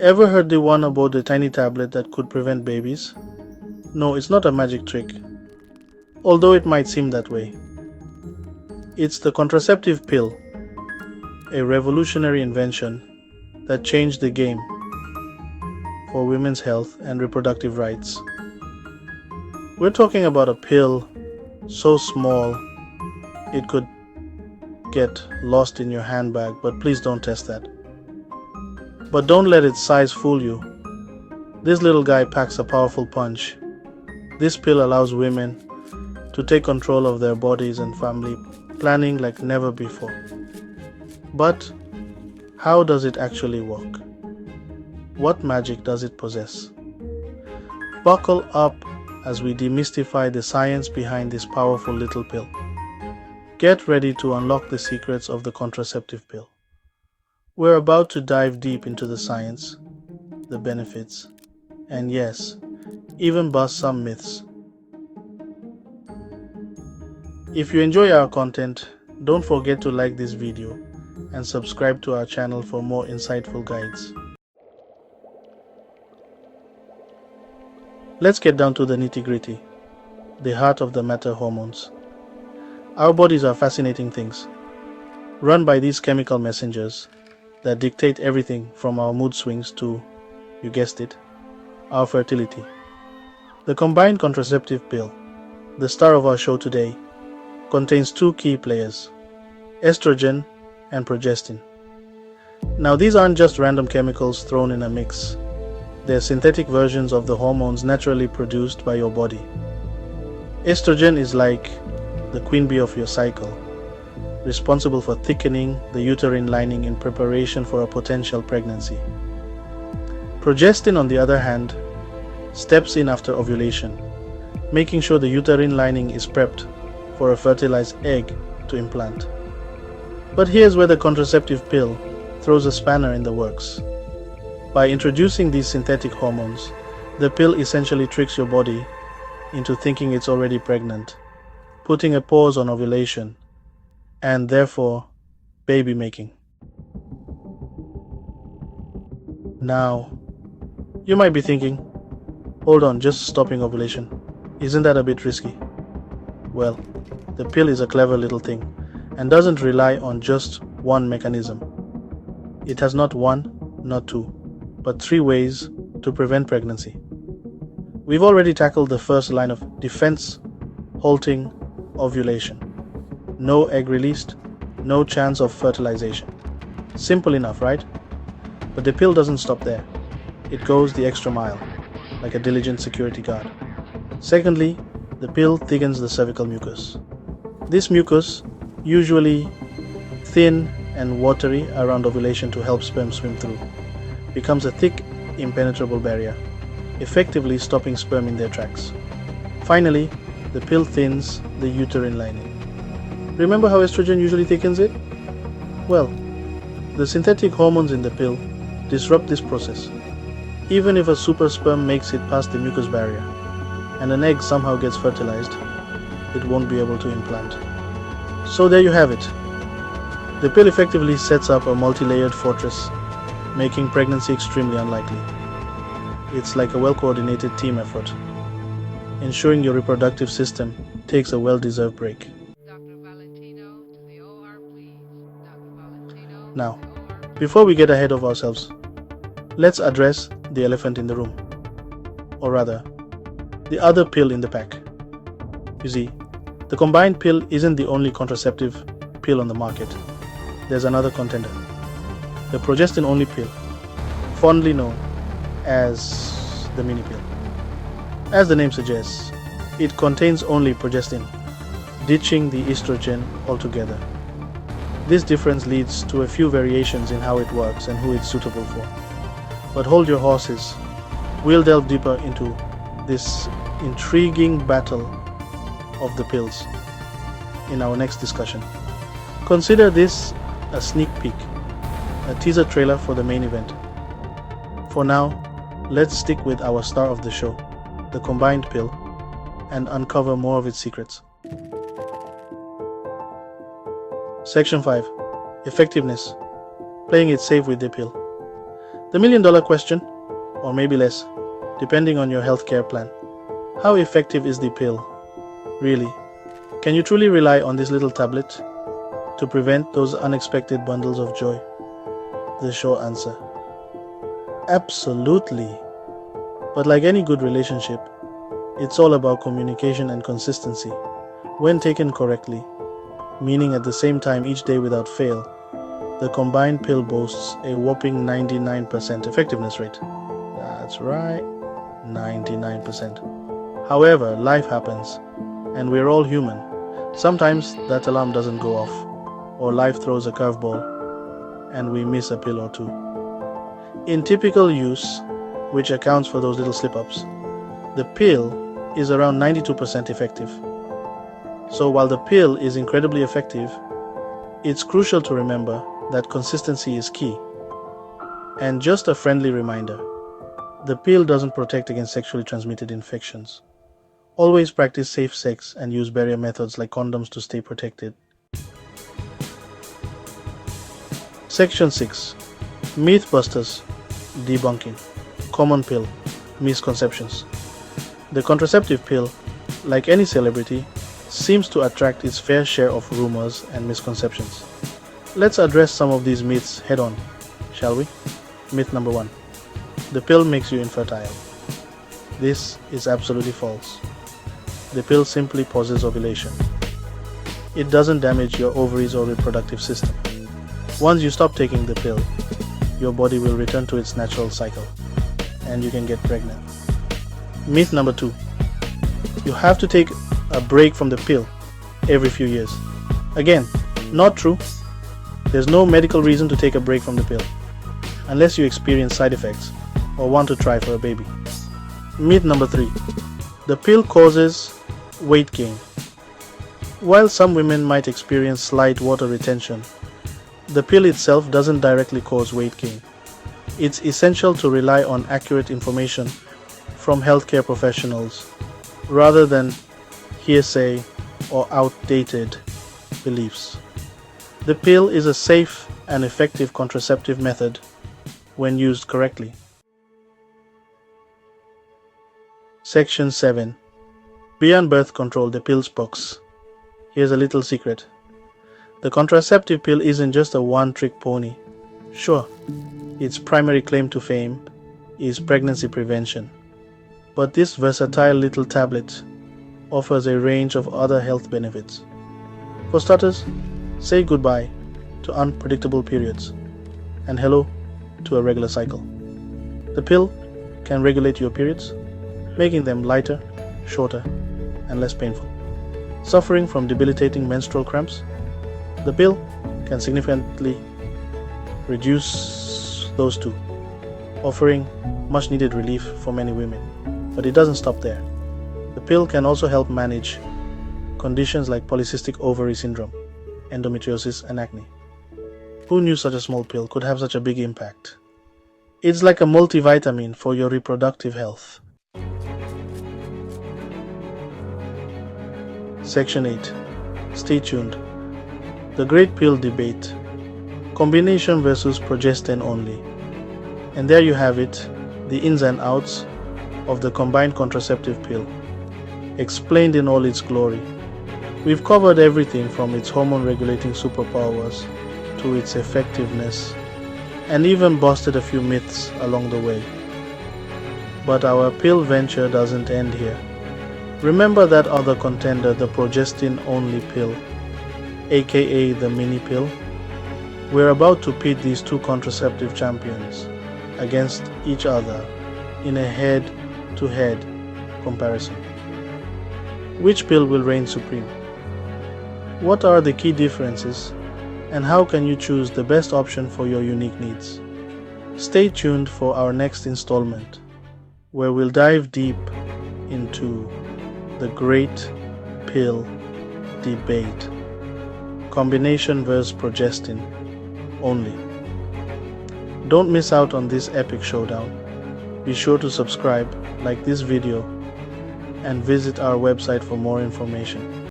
Ever heard the one about the tiny tablet that could prevent babies? No, it's not a magic trick, although it might seem that way. It's the contraceptive pill, a revolutionary invention that changed the game for women's health and reproductive rights. We're talking about a pill so small it could get lost in your handbag, but please don't test that. But don't let its size fool you. This little guy packs a powerful punch. This pill allows women to take control of their bodies and family planning like never before. But how does it actually work? What magic does it possess? Buckle up as we demystify the science behind this powerful little pill. Get ready to unlock the secrets of the contraceptive pill. We're about to dive deep into the science, the benefits, and yes, even bust some myths. If you enjoy our content, don't forget to like this video and subscribe to our channel for more insightful guides. Let's get down to the nitty-gritty, the heart of the matter: hormones. Our bodies are fascinating things, run by these chemical messengers that dictate everything from our mood swings to, you guessed it, our fertility. The combined contraceptive pill, the star of our show today, contains two key players, estrogen and progestin. Now, these aren't just random chemicals thrown in a mix. They're synthetic versions of the hormones naturally produced by your body. Estrogen is like the queen bee of your cycle, responsible for thickening the uterine lining in preparation for a potential pregnancy. Progestin, on the other hand, steps in after ovulation, making sure the uterine lining is prepped for a fertilized egg to implant. But here's where the contraceptive pill throws a spanner in the works. By introducing these synthetic hormones, the pill essentially tricks your body into thinking it's already pregnant, putting a pause on ovulation, and therefore baby making. Now, you might be thinking, hold on, just stopping ovulation, isn't that a bit risky? Well, the pill is a clever little thing and doesn't rely on just one mechanism. It has not one, not two, but three ways to prevent pregnancy. We've already tackled the first line of defense: halting ovulation. No egg released, no chance of fertilization. Simple enough, right? But the pill doesn't stop there. It goes the extra mile, like a diligent security guard. Secondly, the pill thickens the cervical mucus. This mucus, usually thin and watery around ovulation to help sperm swim through, becomes a thick, impenetrable barrier, effectively stopping sperm in their tracks. Finally, the pill thins the uterine lining. Remember how estrogen usually thickens it? Well, the synthetic hormones in the pill disrupt this process. Even if a super sperm makes it past the mucus barrier and an egg somehow gets fertilized, it won't be able to implant. So there you have it. The pill effectively sets up a multi-layered fortress, making pregnancy extremely unlikely. It's like a well-coordinated team effort, ensuring your reproductive system takes a well-deserved break. Now, before we get ahead of ourselves, let's address the elephant in the room, or rather, the other pill in the pack. You see, the combined pill isn't the only contraceptive pill on the market. There's another contender, the progestin-only pill, fondly known as the mini pill. As the name suggests, it contains only progestin, ditching the estrogen altogether. This difference leads to a few variations in how it works and who it's suitable for. But hold your horses. We'll delve deeper into this intriguing battle of the pills in our next discussion. Consider this a sneak peek, a teaser trailer for the main event. For now, let's stick with our star of the show, the combined pill, and uncover more of its secrets. Section 5. Effectiveness. Playing it safe with the pill. The million-dollar question, or maybe less, depending on your healthcare plan. How effective is the pill? Really? Can you truly rely on this little tablet to prevent those unexpected bundles of joy? The short answer: absolutely. But like any good relationship, it's all about communication and consistency. When taken correctly, meaning at the same time each day without fail, the combined pill boasts a whopping 99% effectiveness rate. That's right, 99%. However, life happens, and we're all human. Sometimes that alarm doesn't go off, or life throws a curveball, and we miss a pill or two. In typical use, which accounts for those little slip-ups, the pill is around 92% effective. So while the pill is incredibly effective, it's crucial to remember that consistency is key. And just a friendly reminder, the pill doesn't protect against sexually transmitted infections. Always practice safe sex and use barrier methods like condoms to stay protected. Section 6. Mythbusters. Debunking. Common pill. Misconceptions. The contraceptive pill, like any celebrity, seems to attract its fair share of rumors and misconceptions. Let's address some of these myths head on, shall we? Myth number 1. The pill makes you infertile. This is absolutely false. The pill simply pauses ovulation. It doesn't damage your ovaries or reproductive system. Once you stop taking the pill, your body will return to its natural cycle, and you can get pregnant. Myth number 2. You have to take a break from the pill every few years. Again, not true. There's no medical reason to take a break from the pill, unless you experience side effects or want to try for a baby. Myth number 3. The pill causes weight gain. While some women might experience slight water retention, the pill itself doesn't directly cause weight gain. It's essential to rely on accurate information from healthcare professionals rather than hearsay or outdated beliefs. The pill is a safe and effective contraceptive method when used correctly. Section 7. Beyond birth control, the pill's box. Here's a little secret. The contraceptive pill isn't just a one-trick pony. Sure, its primary claim to fame is pregnancy prevention. But this versatile little tablet offers a range of other health benefits. For starters, say goodbye to unpredictable periods and hello to a regular cycle. The pill can regulate your periods, making them lighter, shorter, and less painful. Suffering from debilitating menstrual cramps? The pill can significantly reduce those too, offering much needed relief for many women. But it doesn't stop there. The pill can also help manage conditions like polycystic ovary syndrome, endometriosis, and acne. Who knew such a small pill could have such a big impact? It's like a multivitamin for your reproductive health. Section 8. Stay tuned. The great pill debate. Combination versus progestin-only. And there you have it, the ins and outs of the combined contraceptive pill, explained in all its glory. We've covered everything from its hormone-regulating superpowers to its effectiveness, and even busted a few myths along the way. But our pill venture doesn't end here. Remember that other contender, the progestin-only pill, aka the mini pill? We're about to pit these two contraceptive champions against each other in a head-to-head comparison. Which pill will reign supreme? What are the key differences, and how can you choose the best option for your unique needs? Stay tuned for our next installment, where we'll dive deep into the great pill debate. Combination versus progestin only. Don't miss out on this epic showdown. Be sure to subscribe, like this video, and visit our website for more information.